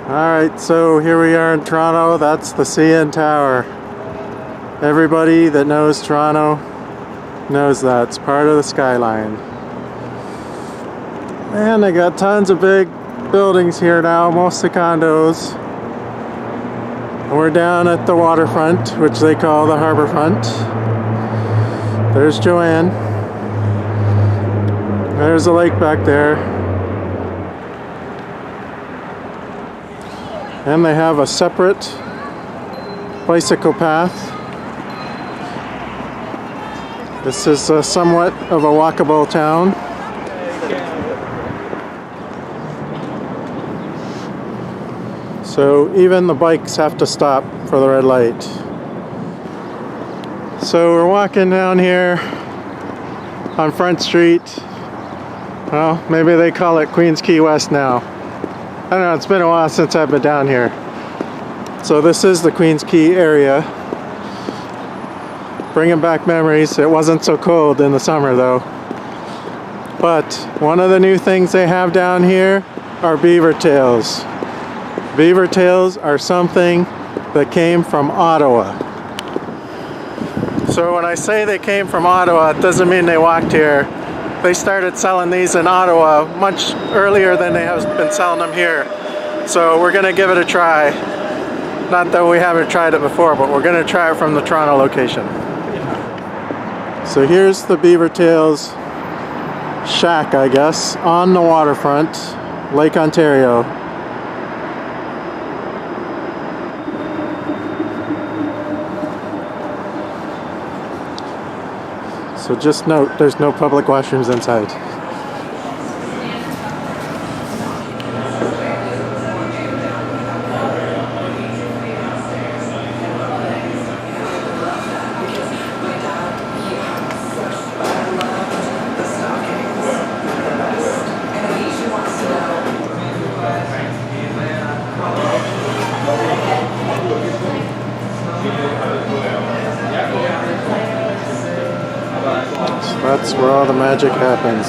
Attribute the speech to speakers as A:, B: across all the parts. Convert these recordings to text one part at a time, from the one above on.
A: Alright, so here we are in Toronto. That's the CN Tower. Everybody that knows Toronto knows that. It's part of the skyline. Man, they got tons of big buildings here now, mostly condos. And we're down at the waterfront, which they call the Harbourfront. There's Joanne. There's a lake back there. And they have a separate bicycle path. This is somewhat of a walkable town. So even the bikes have to stop for the red light. So we're walking down here on Front Street. Well, maybe they call it Queens Quay West now. I don't know, it's been a while since I've been down here. So this is the Queens Quay area. Bringing back memories. It wasn't so cold in the summer though. But one of the new things they have down here are beaver tails. Beaver tails are something that came from Ottawa. So when I say they came from Ottawa, it doesn't mean they walked here. They started selling these in Ottawa much earlier than they have been selling them here. So we're gonna give it a try. Not that we haven't tried it before, but we're gonna try it from the Toronto location. So here's the beaver tails shack, I guess, on the waterfront, Lake Ontario. So just note, there's no public washrooms inside. That's where all the magic happens.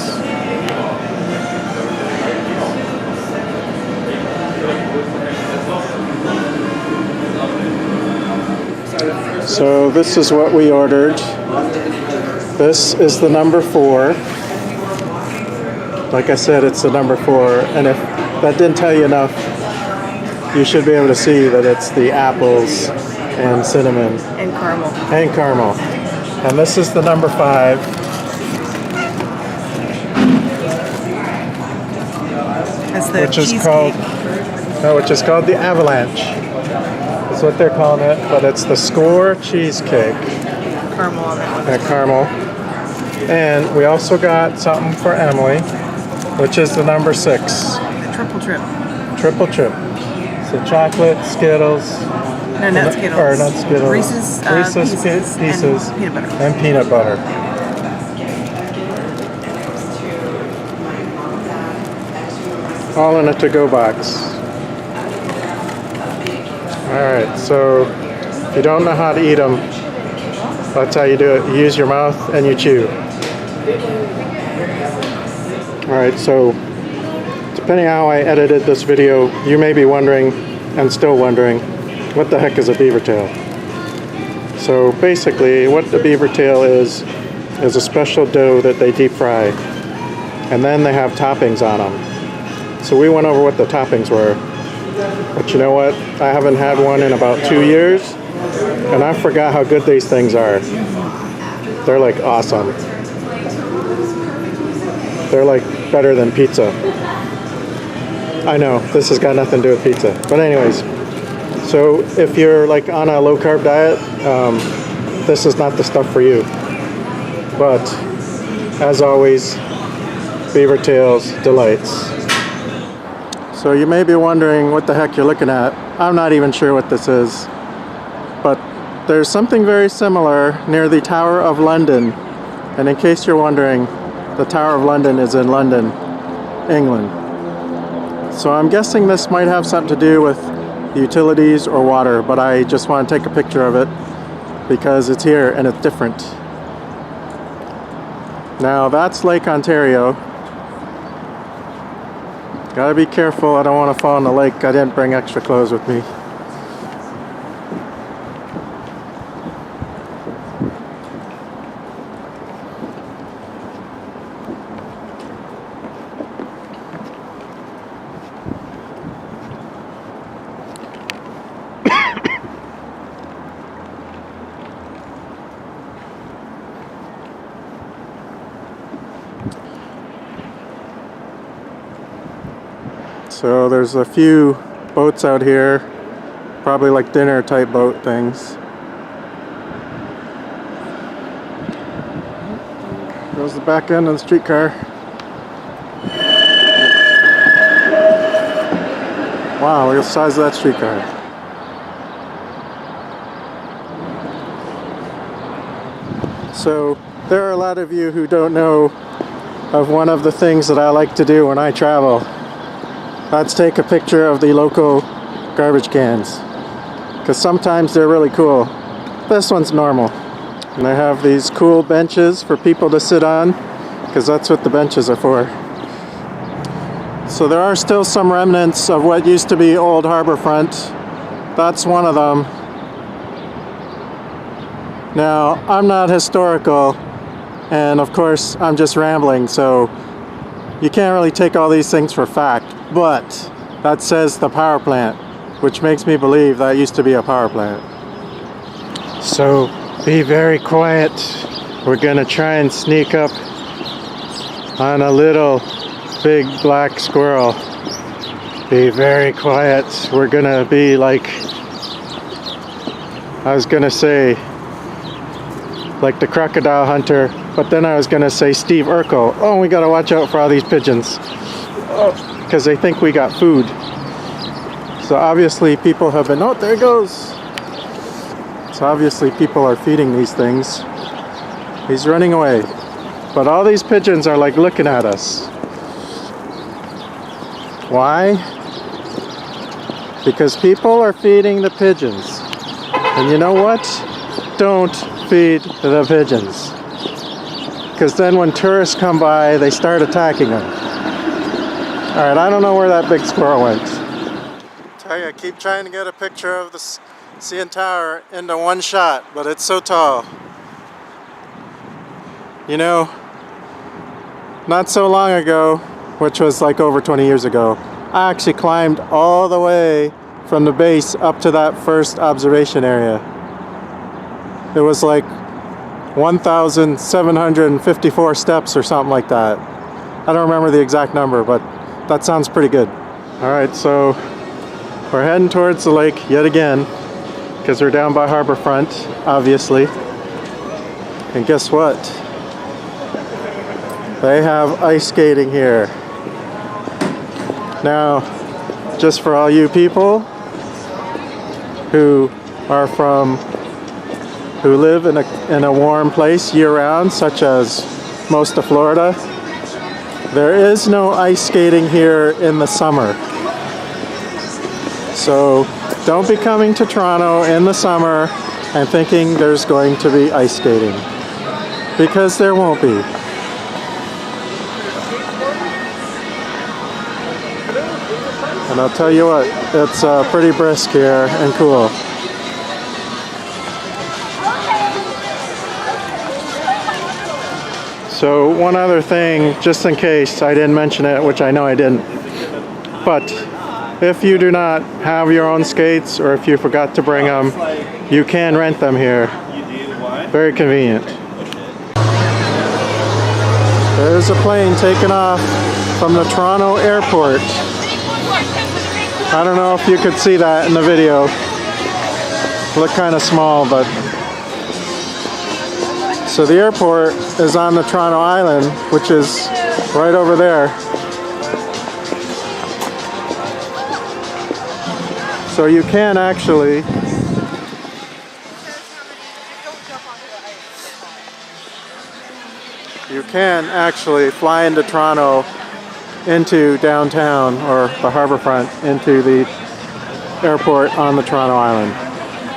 A: So this is what we ordered. This is the number 4. Like I said, it's the number 4. And if that didn't tell you enough, you should be able to see that it's the apples and cinnamon.
B: And caramel.
A: And caramel. And this is the number 5. Which is called the Avalanche. That's what they're calling it, but it's the Score cheesecake.
B: Caramel on that one.
A: Caramel. And we also got something for Emily, which is the number 6.
B: The triple trip.
A: Triple trip. So chocolate, Skittles.
B: No, not Skittles.
A: Or not Skittles.
B: Reese's
A: Pieces
B: and peanut butter.
A: And peanut butter. All in a to-go box. Alright, so if you don't know how to eat them, that's how you do it. You use your mouth and you chew. Alright, so depending on how I edited this video, you may be wondering, and still wondering, what the heck is a beaver tail? So basically, what the beaver tail is a special dough that they deep fry. And then they have toppings on them. So we went over what the toppings were, but you know what? I haven't had one in about 2 years, and I forgot how good these things are. They're like awesome. They're like better than pizza. I know, this has got nothing to do with pizza. But anyways, so if you're like on a low carb diet, this is not the stuff for you. But as always, beaver tails delights. So you may be wondering what the heck you're looking at. I'm not even sure what this is. But there's something very similar near the Tower of London. And in case you're wondering, the Tower of London is in London, England. So I'm guessing this might have something to do with utilities or water, but I just want to take a picture of it because it's here and it's different. Now that's Lake Ontario. Gotta be careful, I don't want to fall in the lake. I didn't bring extra clothes with me. So there's a few boats out here, probably like dinner type boat things. Goes the back end of the streetcar. Wow, look at the size of that streetcar. So there are a lot of you who don't know of one of the things that I like to do when I travel. Let's take a picture of the local garbage cans, because sometimes they're really cool. This one's normal. And they have these cool benches for people to sit on, because that's what the benches are for. So there are still some remnants of what used to be Old Harbourfront. That's one of them. Now, I'm not historical, and of course I'm just rambling, so you can't really take all these things for fact. But that says the power plant, which makes me believe that used to be a power plant. So be very quiet. We're gonna try and sneak up on a little big black squirrel. Be very quiet. We're gonna be like, I was gonna say like the crocodile hunter, but then I was gonna say Steve Urkel. Oh, we gotta watch out for all these pigeons. Because they think we got food. So obviously people have been, oh, there it goes. So obviously people are feeding these things. He's running away. But all these pigeons are like looking at us. Why? Because people are feeding the pigeons. And you know what? Don't feed the pigeons. Because then when tourists come by, they start attacking them. Alright, I don't know where that big squirrel went. Tell you, I keep trying to get a picture of the CN Tower into one shot, but it's so tall. You know, not so long ago, which was like over 20 years ago, I actually climbed all the way from the base up to that first observation area. It was like 1,754 steps or something like that. I don't remember the exact number, but that sounds pretty good. Alright, so we're heading towards the lake yet again, because we're down by Harbourfront, obviously. And guess what? They have ice skating here. Now, just for all you people who live in a warm place year-round, such as most of Florida, there is no ice skating here in the summer. So don't be coming to Toronto in the summer and thinking there's going to be ice skating, because there won't be. And I'll tell you what, it's pretty brisk here and cool. So one other thing, just in case I didn't mention it, which I know I didn't, but if you do not have your own skates, or if you forgot to bring them, you can rent them here. Very convenient. There's a plane taking off from the Toronto airport. I don't know if you could see that in the video. Look kind of small, but so the airport is on the Toronto Island, which is right over there. So you can actually fly into Toronto, into downtown, or the Harbourfront, into the airport on the Toronto Island.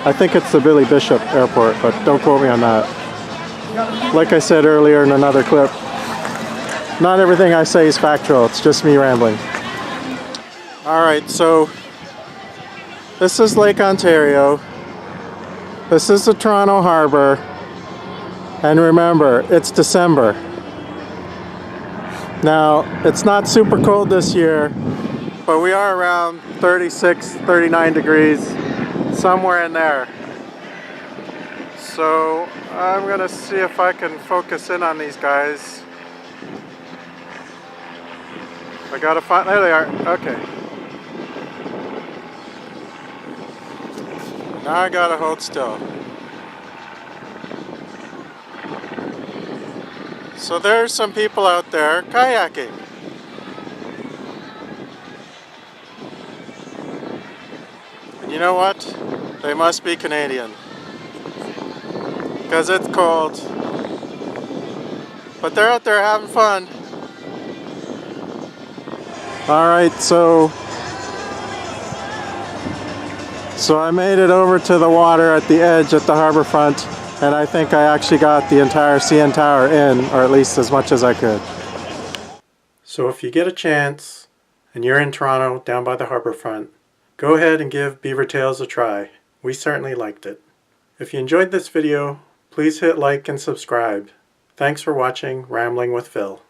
A: I think it's the Billy Bishop Airport, but don't quote me on that. Like I said earlier in another clip, not everything I say is factual, it's just me rambling. Alright, so this is Lake Ontario. This is the Toronto Harbour. And remember, it's December. Now, it's not super cold this year, but we are around 36, 39 degrees, somewhere in there. So I'm gonna see if I can focus in on these guys. I gotta find, there they are, okay. Now I gotta hold still. So there's some people out there kayaking. And you know what? They must be Canadian. Because it's cold. But they're out there having fun. Alright, so I made it over to the water at the edge at the harbourfront, and I think I actually got the entire CN Tower in, or at least as much as I could. So if you get a chance, and you're in Toronto down by the harbourfront, go ahead and give Beaver Tails a try. We certainly liked it. If you enjoyed this video, please hit like and subscribe. Thanks for watching Rambling with Phil.